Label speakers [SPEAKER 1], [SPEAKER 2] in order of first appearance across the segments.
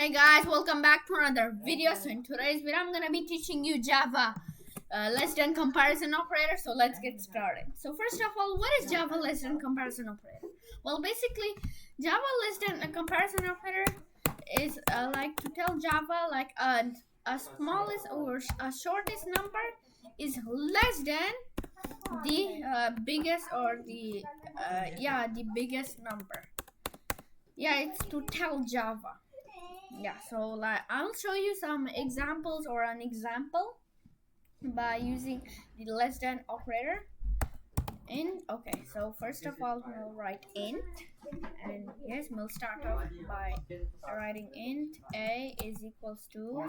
[SPEAKER 1] Hey guys, welcome back to another video. So in today's video I'm gonna be teaching you Java less than comparison operator. So let's get started. So first of all, what is Java less than comparison operator? Well, basically Java less than a comparison operator is like to tell Java like a smallest or a shortest number is less than the biggest or the the biggest number. Yeah, it's to tell Java. Yeah, so like I'll show you some examples or an example by using the less than operator. Okay, so first of all we'll write int, and yes, we'll start off by writing int a is equals to,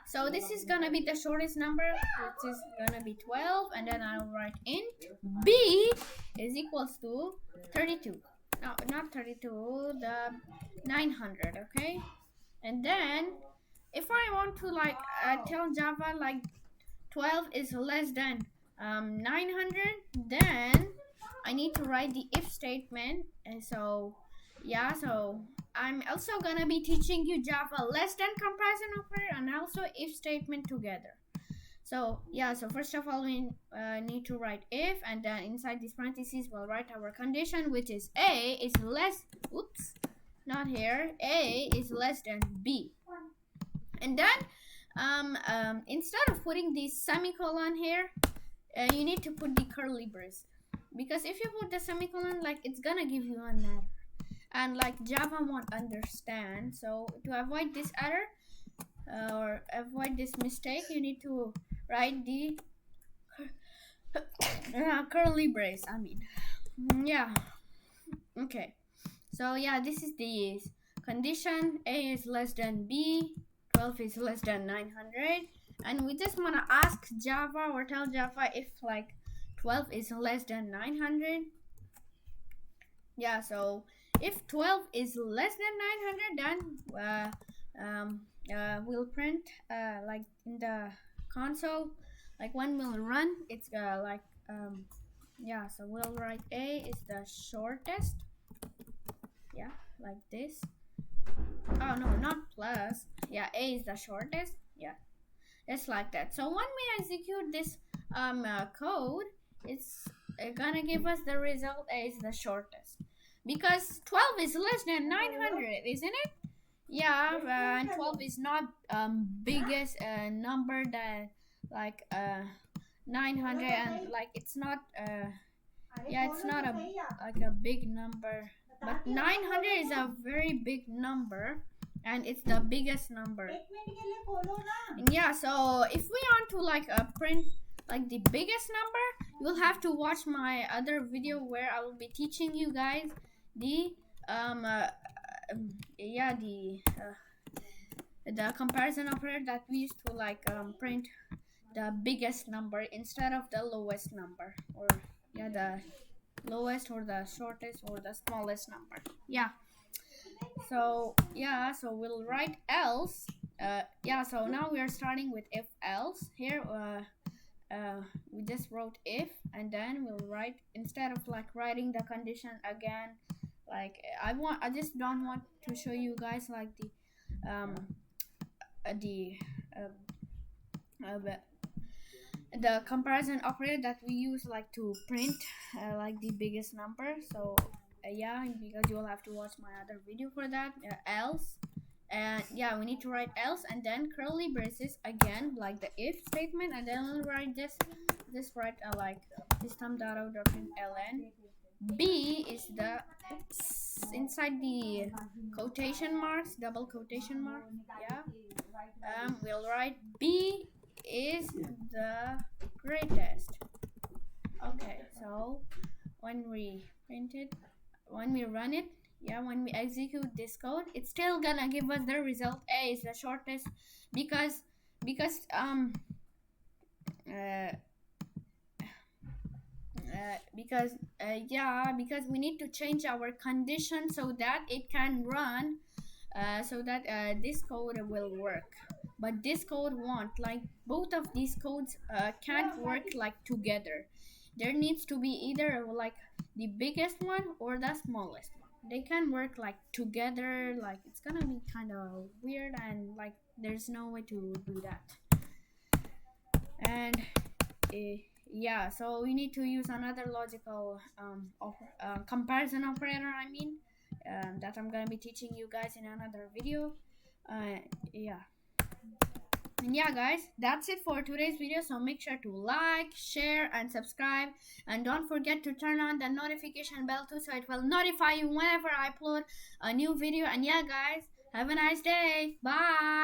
[SPEAKER 1] so this is gonna be the shortest number, which is gonna be 12, and then I'll write int b is equals to 32. No, not 32, the 900. Okay, and then if I want to like tell Java like 12 is less than 900, then I need to write the if statement. And so yeah, so I'm also gonna be teaching you Java less than comparison operator and also if statement together. So yeah, so first of all we need to write if, and then inside these parentheses we'll write our condition, which is a is less, oops, not here, a is less than b. And then instead of putting the semicolon here, you need to put the curly brace, because if you put the semicolon, like it's gonna give you an error, and like Java won't understand. So to avoid this error or avoid this mistake, you need to write the curly brace, yeah. Okay, so yeah, this is the condition. A is less than b, 12 is less than 900, and we just want to ask Java or tell Java if like 12 is less than 900. Yeah, so if 12 is less than 900, then we'll print like in the console, like when we'll run, it's yeah, so we'll write a is the shortest, yeah, like this. Oh no, not plus, yeah, a is the shortest, yeah, it's like that. So when we execute this code, it's gonna give us the result a is the shortest, because 12 is less than 900, isn't it? Yeah, and 12 is not biggest number than like 900, and like it's not yeah, it's not a like a big number, but 900 is a very big number, and it's the biggest number. And yeah, so if we want to like print like the biggest number, you'll have to watch my other video where I will be teaching you guys the yeah, the comparison operator that we used to like print the biggest number instead of the lowest number, or yeah, the lowest or the shortest or the smallest number. Yeah, so yeah, so we'll write else. Yeah, so now we are starting with if else. Here we just wrote if, and then we'll write, instead of like writing the condition again, like I just don't want to show you guys like the comparison operator that we use like to print like the biggest number. So yeah, because you will have to watch my other video for that. Else, and yeah, we need to write else and then curly braces again, like the if statement, and then we'll write this write like system.out.println. B is the, oops, inside the quotation marks, double quotation mark, yeah. We'll write B is the greatest. Okay, so when we run it, yeah, when we execute this code, it's still gonna give us the result a is the shortest, because because we need to change our condition so that it can run, so that this code will work, but this code won't. Like both of these codes can't work like together. There needs to be either like the biggest one or the smallest one. they can work like together. Like it's gonna be kind of weird, and like there's no way to do that. And yeah, so we need to use another logical comparison operator, I mean, that I'm gonna be teaching you guys in another video. Yeah, and yeah guys, that's it for today's video. So make sure to like, share and subscribe, and don't forget to turn on the notification bell too, so it will notify you whenever I upload a new video. And yeah guys, have a nice day. Bye.